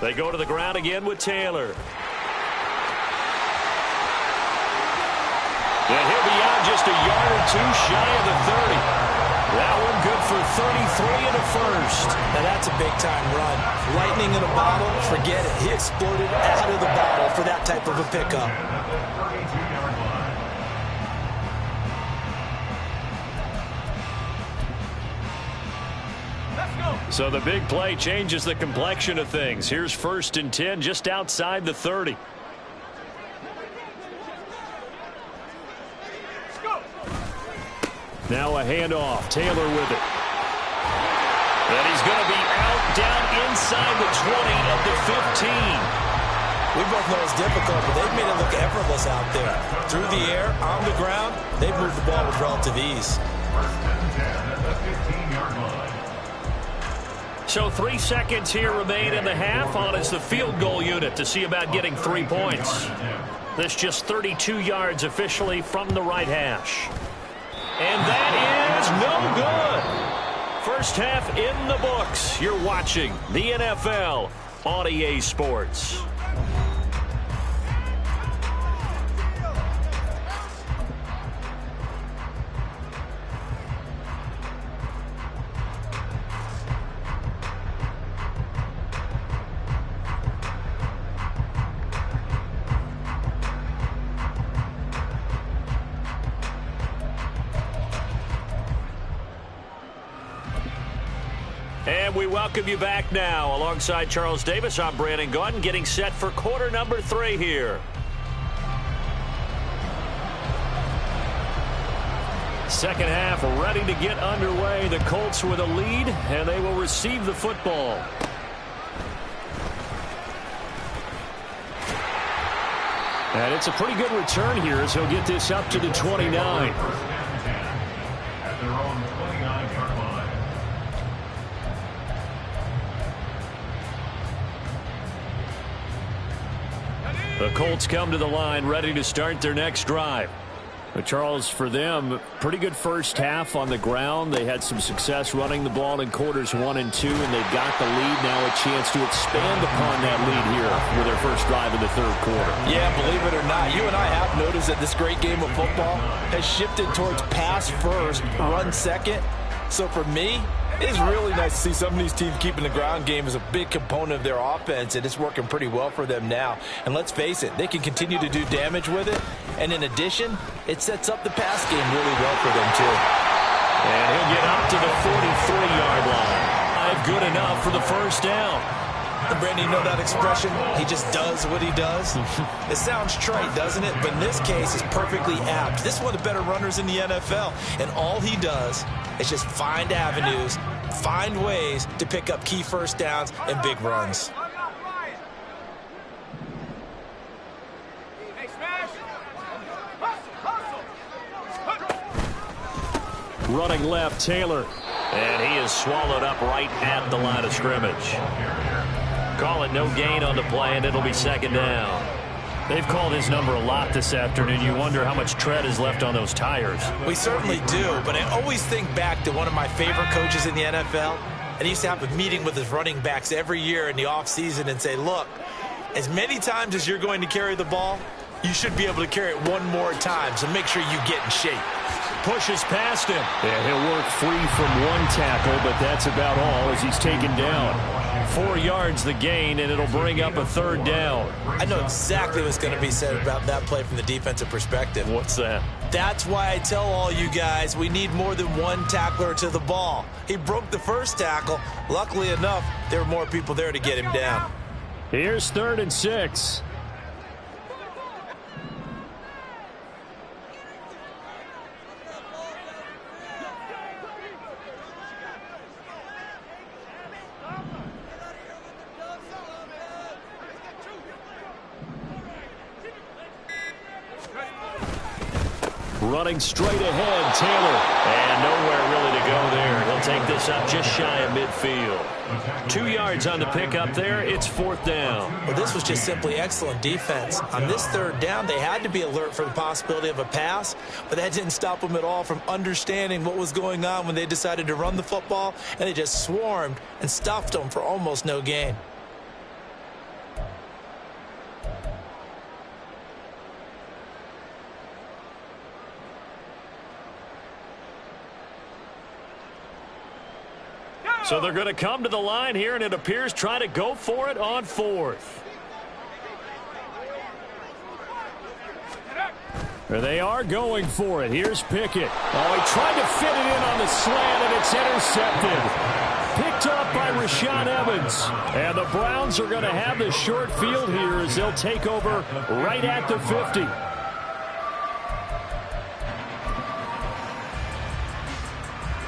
They go to the ground again with Taylor. And he'll be out just a yard or two shy of the 30. That one good for 33 and a first. Now that's a big-time run. Lightning in a bottle, forget it. He exploded out of the bottle for that type of a pickup. So the big play changes the complexion of things. Here's 1st and 10 just outside the 30. Now a handoff. Taylor with it. And he's going to be out down inside the 20 of the 15. We both know it's difficult, but they've made it look effortless out there. Through the air, on the ground, they've moved the ball with relative ease. So 3 seconds here remain in the half on as the field goal unit to see about getting 3 points. This just 32 yards officially from the right hash. And that is no good. First half in the books. You're watching the NFL on EA Sports. And we welcome you back now. Alongside Charles Davis, I'm Brandon Gaudin, getting set for quarter number 3 here. Second half ready to get underway. The Colts with a lead, and they will receive the football. And it's a pretty good return here as he'll get this up to the 29. The Colts come to the line ready to start their next drive. But Charles, for them, pretty good first half on the ground. They had some success running the ball in quarters 1 and 2, and they've got the lead now, a chance to expand upon that lead here with their first drive in the third quarter. Yeah, believe it or not, you and I have noticed that this great game of football has shifted towards pass first, run second. So for me, it's really nice to see some of these teams keeping the ground game as a big component of their offense, and it's working pretty well for them now. And let's face it, they can continue to do damage with it. And in addition, it sets up the pass game really well for them, too. And he'll get up to the 43-yard line. Good enough for the first down. And Brandon, you know that expression? He just does what he does. It sounds trite, doesn't it? But in this case, it's perfectly apt. This is one of the better runners in the NFL. And all he does is just find avenues, find ways to pick up key first downs and big runs. Running left, Taylor. And he is swallowed up right at the line of scrimmage. Call it no gain on the play, and it'll be second down. They've called his number a lot this afternoon. You wonder how much tread is left on those tires. We certainly do, but I always think back to one of my favorite coaches in the NFL. And he used to have a meeting with his running backs every year in the offseason and say, look, as many times as you're going to carry the ball, you should be able to carry it one more time, so make sure you get in shape. Pushes past him. And he'll work free from one tackle, but that's about all as he's taken down. 4 yards the gain, and it'll bring up a third down. I know exactly what's going to be said about that play from the defensive perspective. What's that? That's why I tell all you guys we need more than one tackler to the ball. He broke the first tackle. Luckily enough, there were more people there to get him down. Here's 3rd and 6. Running straight ahead, Taylor. And nowhere really to go there. He'll take this up just shy of midfield. 2 yards on the pickup there. It's 4th down. Well, this was just simply excellent defense. On this 3rd down, they had to be alert for the possibility of a pass, but that didn't stop them at all from understanding what was going on when they decided to run the football, and they just swarmed and stuffed them for almost no gain. So they're going to come to the line here, and it appears try to go for it on 4th. There they are going for it. Here's Pickett. Oh, he tried to fit it in on the slant, and it's intercepted. Picked up by Rashaan Evans. And the Browns are going to have the short field here as they'll take over right at the 50.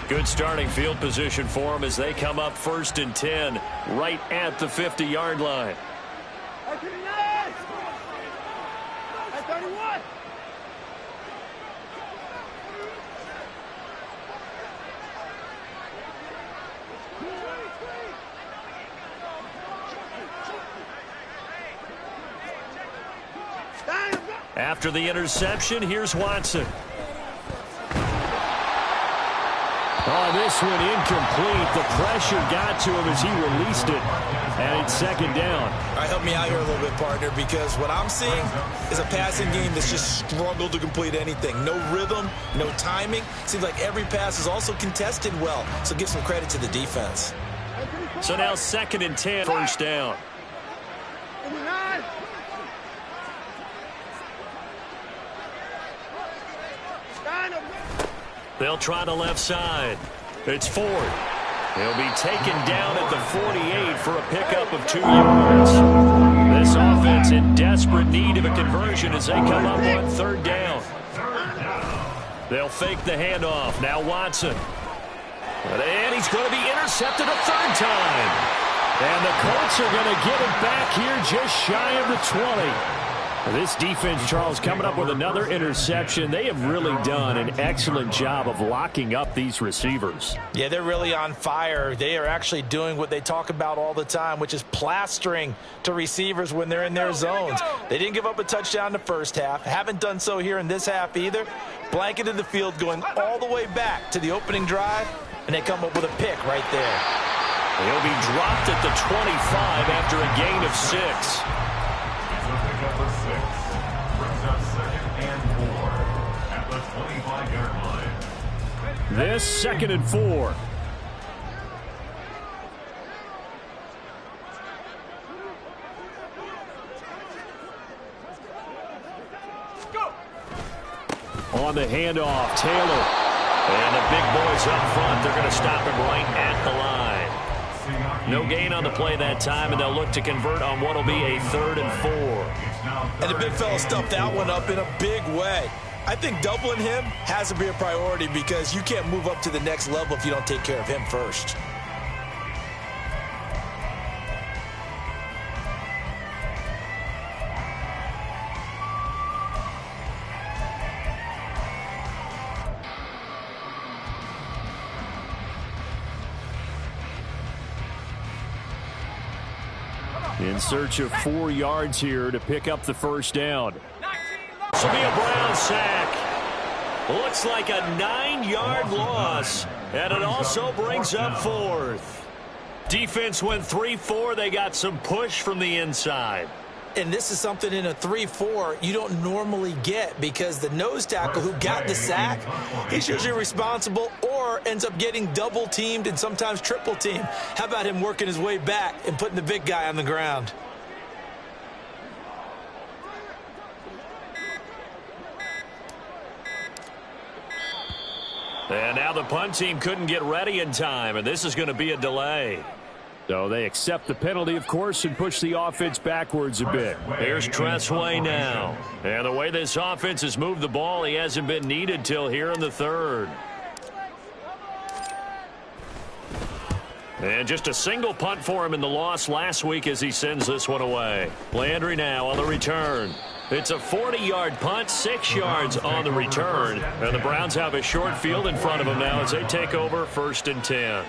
Good starting field position for them as they come up 1st and 10 right at the 50-yard line. After the interception, here's Watson. Oh, this one incomplete. The pressure got to him as he released it. And it's 2nd down. All right, help me out here a little bit, partner, because what I'm seeing is a passing game that's just struggled to complete anything. No rhythm, no timing. Seems like every pass is also contested well. So give some credit to the defense. So now 2nd and 10, 1st down. They'll try the left side. It's Ford. He'll be taken down at the 48 for a pickup of 2 yards. This offense in desperate need of a conversion as they come up on 3rd down. They'll fake the handoff. Now Watson. And he's going to be intercepted a 3rd time. And the Colts are going to get it back here just shy of the 20. This defense, Charles, coming up with another interception. They have really done an excellent job of locking up these receivers. Yeah, they're really on fire. They are actually doing what they talk about all the time, which is plastering to receivers when they're in their zones. They didn't give up a touchdown in the first half. Haven't done so here in this half either. Blanketed the field going all the way back to the opening drive, and they come up with a pick right there. He'll be dropped at the 25 after a gain of 6. This 2nd and 4. On the handoff, Taylor. And the big boys up front, they're going to stop him right at the line. No gain on the play that time, and they'll look to convert on what will be a 3rd and 4. And the big fella stuffed that one up in a big way. I think doubling him has to be a priority because you can't move up to the next level if you don't take care of him first. In search of 4 yards here to pick up the 1st down. This will be a Brown sack. Looks like a 9-yard loss, and it also brings up 4th. Defense went 3-4. They got some push from the inside. And this is something in a 3-4 you don't normally get because the nose tackle who got the sack, he's usually responsible or ends up getting double teamed and sometimes triple teamed. How about him working his way back and putting the big guy on the ground? And now the punt team couldn't get ready in time, and this is going to be a delay. So they accept the penalty, of course, and push the offense backwards a bit. Here's Tressway now. And the way this offense has moved the ball, he hasn't been needed till here in the 3rd. And just a single punt for him in the loss last week as he sends this one away. Landry now on the return. It's a 40-yard punt, 6 yards on the return. And the Browns have a short field in front of them now as they take over 1st and 10.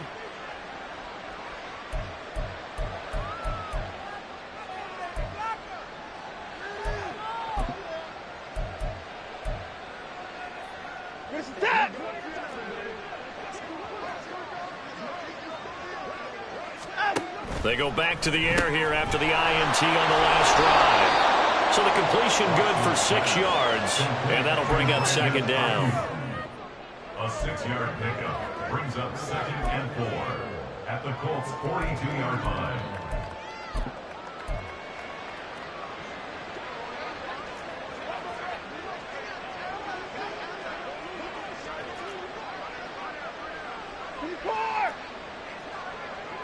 They go back to the air here after the INT on the last drive. So the completion good for 6 yards, and that'll bring up 2nd down. A 6-yard pickup brings up 2nd and 4. at the Colts 42-yard line.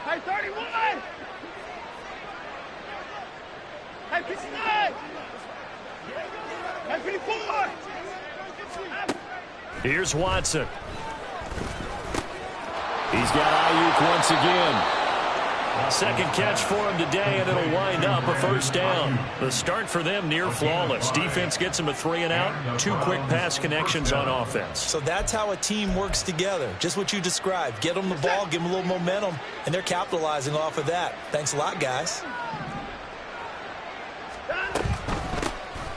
Hey, 31! Hey, 59! Hey, 54! Here's Watson. He's got Ayuk once again. Second catch for him today, and it'll wind up a first down. The start for them near flawless. Defense gets them a 3 and out. 2 quick pass connections on offense. So that's how a team works together. Just what you described. Get them the ball, give them a little momentum, and they're capitalizing off of that. Thanks a lot, guys.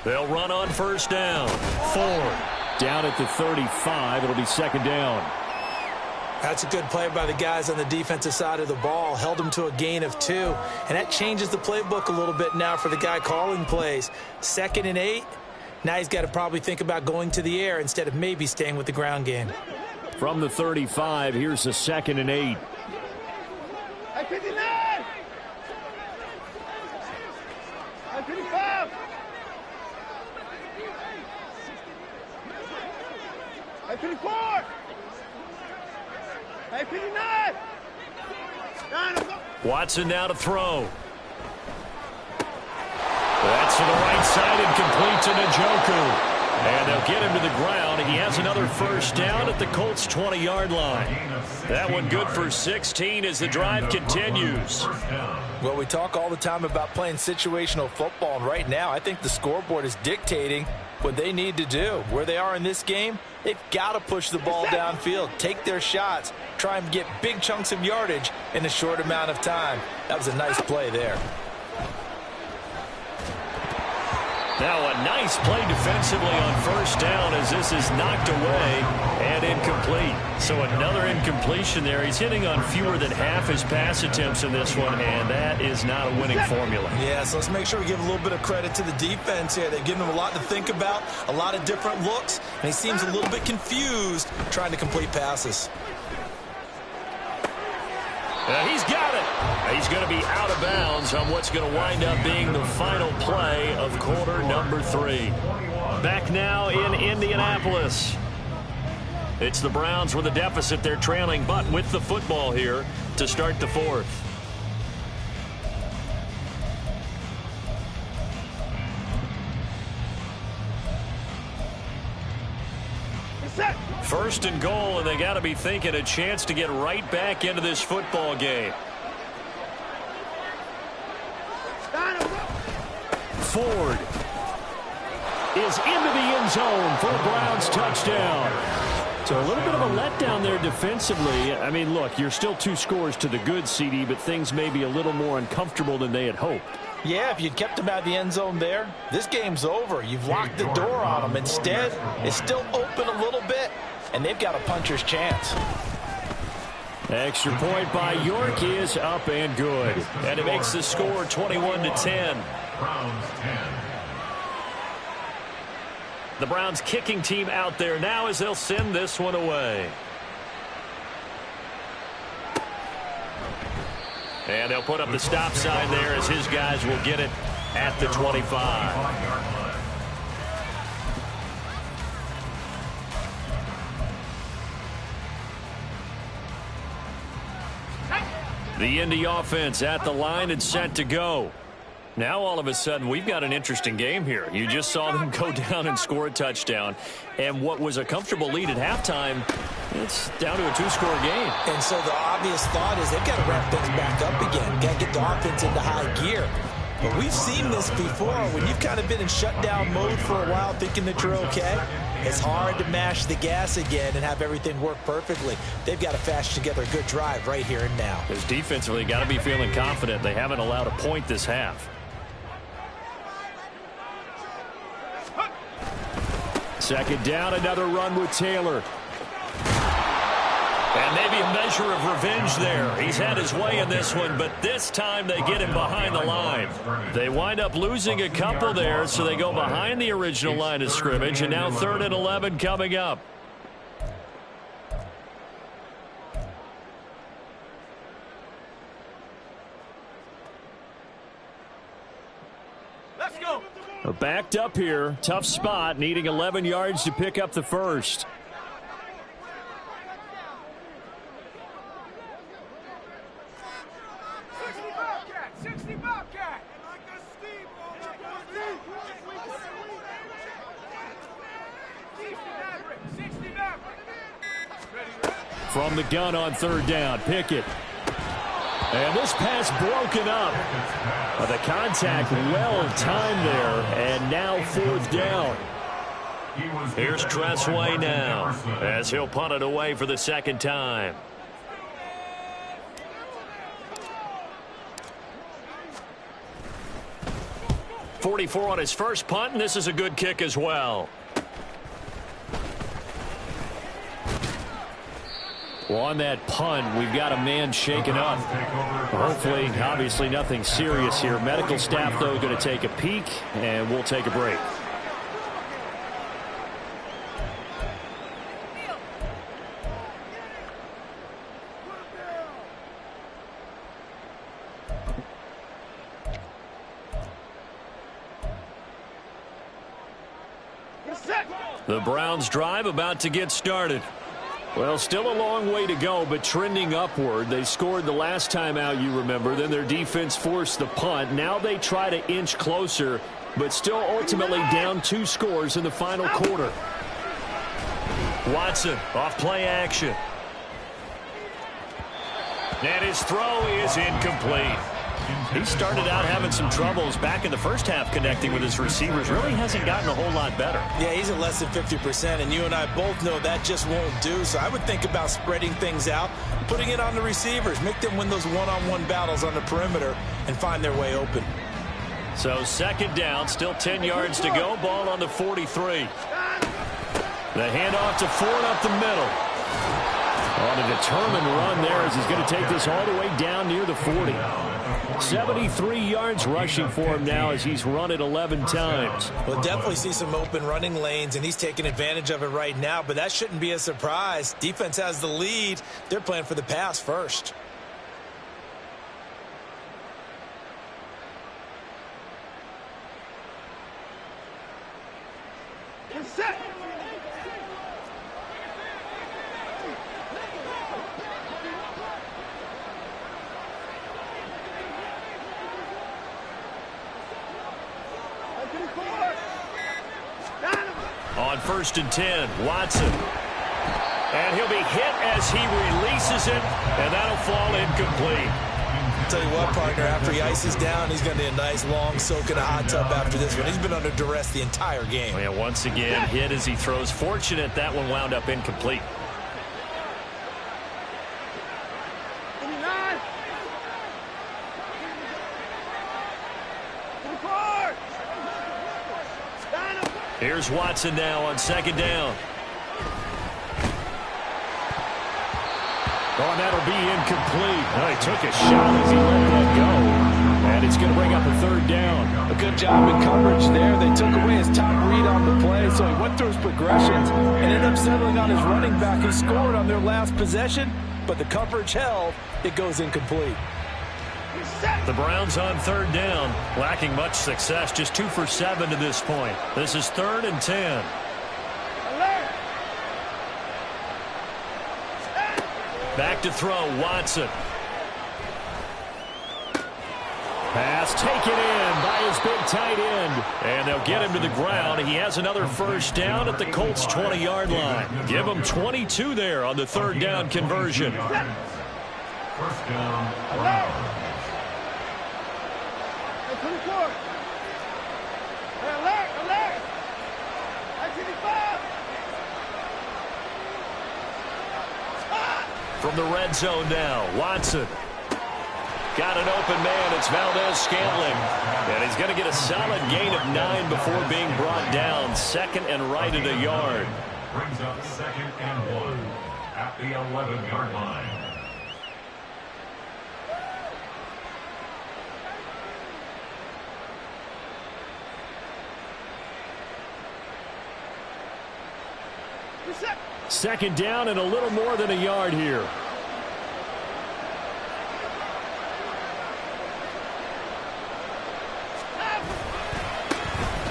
They'll run on first down. Ford down at the 35. It'll be second down. That's a good play by the guys on the defensive side of the ball. Held them to a gain of 2. And that changes the playbook a little bit now for the guy calling plays. 2nd and 8. Now he's got to probably think about going to the air instead of maybe staying with the ground game. From the 35, here's the 2nd and 8. Hey, 59! Hey, 55! Hey, 54! Hey, 59! Watson now to throw. That's to the right side and complete to Njoku. And they'll get him to the ground. He has another first down at the Colts' 20-yard line. That one good for 16 as the drive continues. Well, we talk all the time about playing situational football, and right now I think the scoreboard is dictating what they need to do. Where they are in this game, they've got to push the ball downfield, take their shots, try and get big chunks of yardage in a short amount of time. That was a nice play there. Now a nice play defensively on first down as this is knocked away and incomplete. So another incompletion there. He's hitting on fewer than half his pass attempts in this one, and that is not a winning formula. Yeah, so let's make sure we give a little bit of credit to the defense here. They've given him a lot to think about, a lot of different looks, and he seems a little bit confused trying to complete passes. He's got it. He's going to be out of bounds on what's going to wind up being the final play of quarter number 3. Back now in Indianapolis. It's the Browns with a deficit. They're trailing, but with the football here to start the 4th. First and goal, and they got to be thinking a chance to get right back into this football game. Ford is into the end zone for a Browns touchdown. So a little bit of a letdown there defensively. I mean, look, you're still 2 scores to the good, CD, but things may be a little more uncomfortable than they had hoped. Yeah, if you'd kept him out of the end zone there, this game's over. You've locked the door on him. Instead, it's still open a little bit, and they've got a puncher's chance. Extra point by York is up and good. And it makes the score 21-10. Browns 10. The Browns kicking team out there now as they'll send this one away. And they'll put up the stop sign there as his guys will get it at the 25. The Indy offense at the line and set to go. Now all of a sudden we've got an interesting game here. You just saw them go down and score a touchdown. And what was a comfortable lead at halftime, it's down to a 2-score game. And so the obvious thought is they've got to ramp things back up again. Got to get the offense into high gear. But we've seen this before. When you've kind of been in shutdown mode for a while thinking that you're okay, it's hard to mash the gas again and have everything work perfectly. They've got to fashion together a good drive right here and now. Because defensively, got to be feeling confident. They haven't allowed a point this half. Second down, another run with Taylor. And maybe a measure of revenge there. He's had his way in this one, but this time they get him behind the line. They wind up losing a couple there, so they go behind the original line of scrimmage, and now 3rd and 11 coming up. Backed up here. Tough spot. Needing 11 yards to pick up the first. From the gun on third down, Pickett. And this pass broken up. The contact well timed there, and now fourth down. Here's Tressway now, as he'll punt it away for the second time. .44 on his first punt, and this is a good kick as well. Well, on that punt, we've got a man shaken up. Hopefully, obviously nothing serious here. Medical staff, though, going to take a peek, and we'll take a break. The Browns' drive about to get started. Well, still a long way to go, but trending upward. They scored the last time out, you remember. Then their defense forced the punt. Now they try to inch closer, but still ultimately down 2 scores in the final quarter. Watson off play action. And his throw is incomplete. He started out having some troubles back in the first half connecting with his receivers. Really hasn't gotten a whole lot better. Yeah, he's at less than 50%, and you and I both know that just won't do. So I would think about spreading things out, putting it on the receivers, make them win those one-on-one battles on the perimeter and find their way open. So second down, still 10 yards to go. Ball on the 43. The handoff to Ford up the middle. On a determined run there as he's going to take this all the way down near the 40. 73 yards rushing for him now as he's run it 11 times. We'll definitely see some open running lanes, and he's taking advantage of it right now, but that shouldn't be a surprise. Defense has the lead. They're playing for the pass first. Set. On 1st and 10, Watson. And he'll be hit as he releases it, and that'll fall incomplete. I'll tell you what, partner, after he ices down, he's going to need a nice long soak in a hot tub after this one. He's been under duress the entire game. Well, yeah, once again, hit as he throws. Fortunate that one wound up incomplete. Here's Watson now on second down. Oh, and that'll be incomplete. Oh, he took a shot as he let that go. And it's going to bring up a third down. A good job in coverage there. They took away his top read on the play, so he went through his progressions and ended up settling on his running back who scored on their last possession, but the coverage held. It goes incomplete. The Browns on third down, lacking much success, just 2 for 7 to this point. This is 3rd and 10. Back to throw, Watson. Pass taken in by his big tight end. And they'll get him to the ground. He has another first down at the Colts' 20-yard line. Give him 22 there on the third down conversion. First down, Browns. From the red zone now, Watson. Got an open man. It's Valdez-Scantling. And he's going to get a solid gain of 9 before being brought down. 2nd and right at a yard. Brings up 2nd and 1 at the 11-yard line. Second down and a little more than a yard here.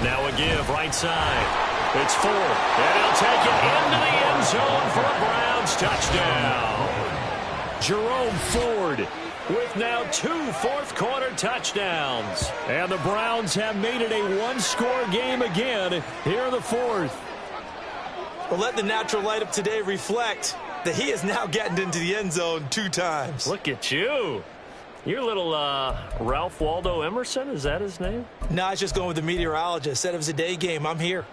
Now a give right side. It's 4, and he'll take it into the end zone for a Browns touchdown. Jerome Ford with now 2 fourth-quarter touchdowns. And the Browns have made it a one-score game again here in the fourth. Well, let the natural light of today reflect that he is now getting into the end zone 2 times. Look at you. Your little Ralph Waldo Emerson, is that his name? No, I was just going with the meteorologist. Said it was a day game. I'm here.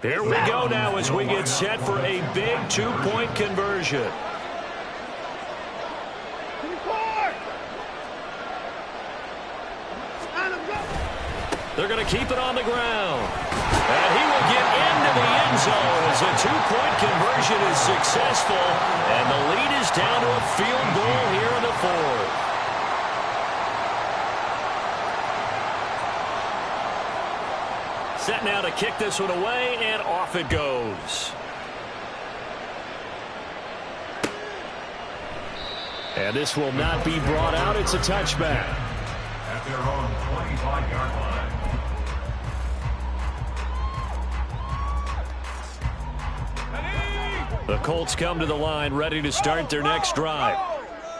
Here we go now as we get set for a big 2-point conversion. They're going to keep it on the ground. And he will get into the end zone as a 2-point conversion is successful. And the lead is down to a field goal here in the fourth. Set now to kick this one away, and off it goes. And this will not be brought out. It's a touchback. At their own 25-yard line. The Colts come to the line ready to start their next drive.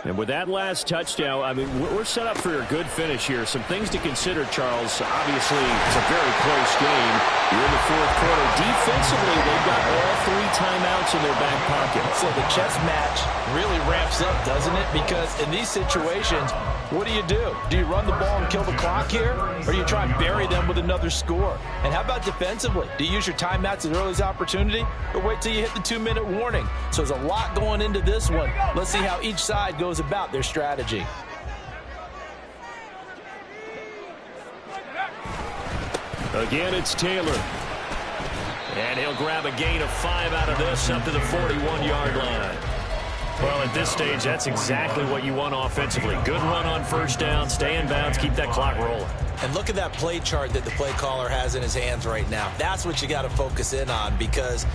And with that last touchdown, I mean, we're set up for a good finish here. Some things to consider, Charles. Obviously, it's a very close game. You're in the fourth quarter. Defensively, they've got all 3 timeouts in their back pocket. So the chess match really ramps up, doesn't it? Because in these situations, what do? Do you run the ball and kill the clock here? Or do you try and bury them with another score? And how about defensively? Do you use your timeouts at earliest opportunity? Or wait till you hit the 2-minute warning? So there's a lot going into this one. Let's see how each side goes about their strategy. Again, it's Taylor. And he'll grab a gain of 5 out of this up to the 41-yard line. Well, at this stage, that's exactly what you want offensively. Good run on first down, stay in bounds, keep that clock rolling. And look at that play chart that the play caller has in his hands right now. That's what you got to focus in on, because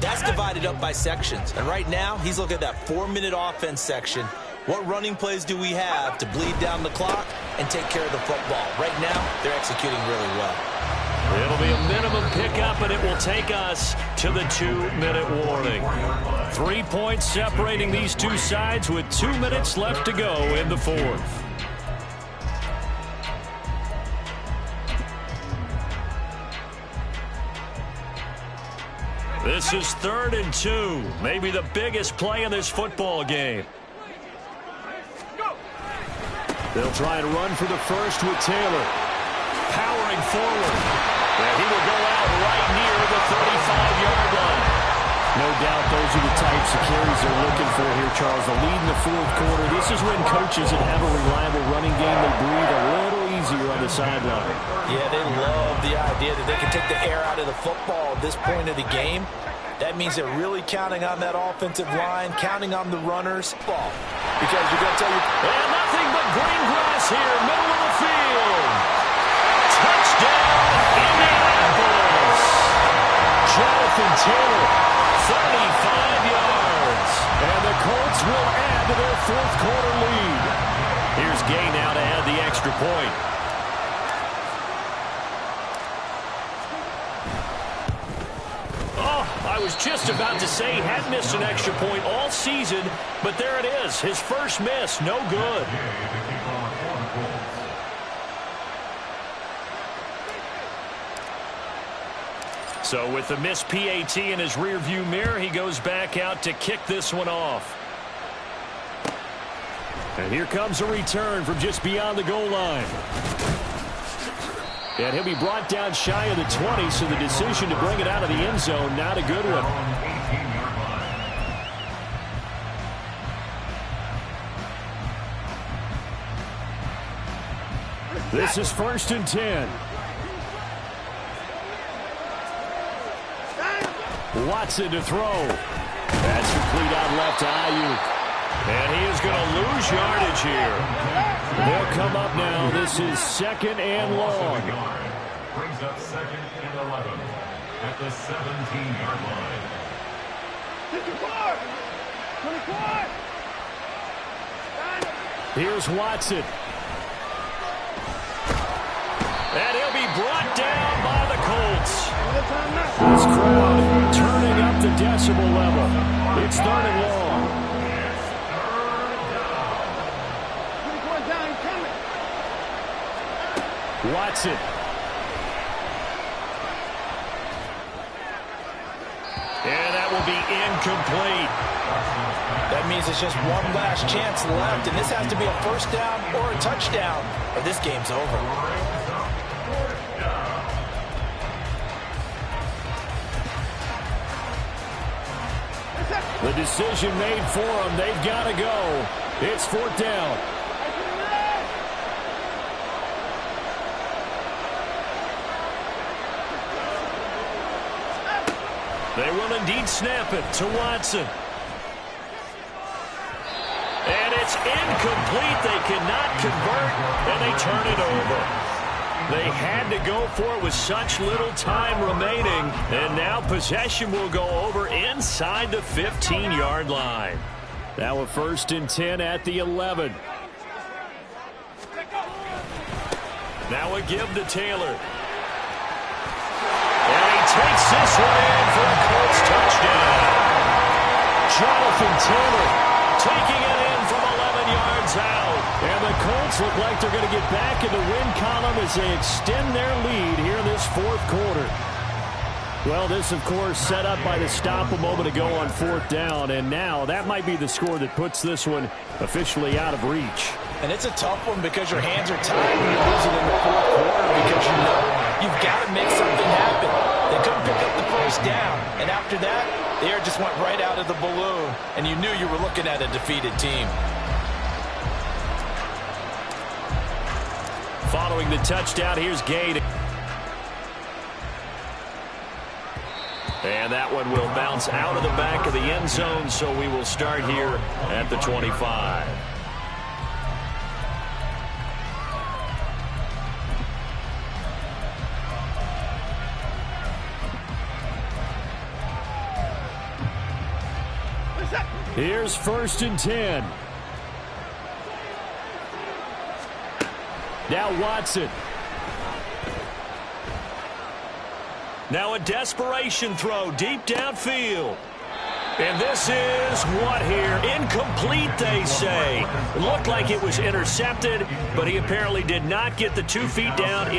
that's divided up by sections. And right now, he's looking at that 4-minute offense section. What running plays do we have to bleed down the clock and take care of the football? Right now, they're executing really well. It'll be a minimum pickup, and it will take us to the 2-minute warning. 3 points separating these two sides with 2 minutes left to go in the fourth. This is 3rd and 2, maybe the biggest play in this football game. They'll try and run for the first with Taylor. Powering forward. And he will go out right near the 35-yard line. No doubt those are the types of carries they're looking for here, Charles. The lead in the fourth quarter. This is when coaches that have a reliable running game, they breathe a little easier on the sideline. Yeah, they love the idea that they can take the air out of the football at this point of the game. That means they're really counting on that offensive line, counting on the runners. Because you're going to tell you... And nothing but green grass here, middle of the field. Touchdown, Indianapolis. Jonathan Taylor, 35 yards. And the Colts will add to their fourth quarter lead. Here's Gay now to add the extra point. I was just about to say he had missed an extra point all season, but there it is. His first miss, no good. So with the missed PAT in his rearview mirror, he goes back out to kick this one off. And here comes a return from just beyond the goal line. And he'll be brought down shy of the 20, so the decision to bring it out of the end zone, not a good one. This is 1st and 10. Watson to throw. That's complete out left to Ayuk. And he is going to lose yardage here. They'll come up now. This is 2nd and long. Brings up 2nd and 11 at the 17-yard line. 24! Here's Watson. And he'll be brought down by the Colts. This crowd turning up the decibel level. It's 3rd and long. Watson. And that will be incomplete. That means it's just one last chance left, and this has to be a first down or a touchdown, or this game's over. The decision made for them. They've got to go. It's 4th down. They will indeed snap it to Watson. And it's incomplete. They cannot convert, and they turn it over. They had to go for it with such little time remaining, and now possession will go over inside the 15-yard line. Now a 1st and 10 at the 11. Now a give to Taylor. And he takes this one in for a Colts touchdown. Jonathan Taylor taking it in from 11 yards out. And the Colts look like they're going to get back in the win column as they extend their lead here in this 4th quarter. Well, this, of course, set up by the stop a moment ago on 4th down, and now that might be the score that puts this one officially out of reach. And it's a tough one because your hands are tied when you're losing in the 4th quarter because you know you've got to make something happen. They couldn't pick up the first down, and after that, the air just went right out of the balloon, and you knew you were looking at a defeated team. Following the touchdown, here's Gay. And that one will bounce out of the back of the end zone, so we will start here at the 25. Here's 1st and 10. Now Watson. Now a desperation throw deep downfield. And this is what here? Incomplete, they say. It looked like it was intercepted, but he apparently did not get the 2 feet down.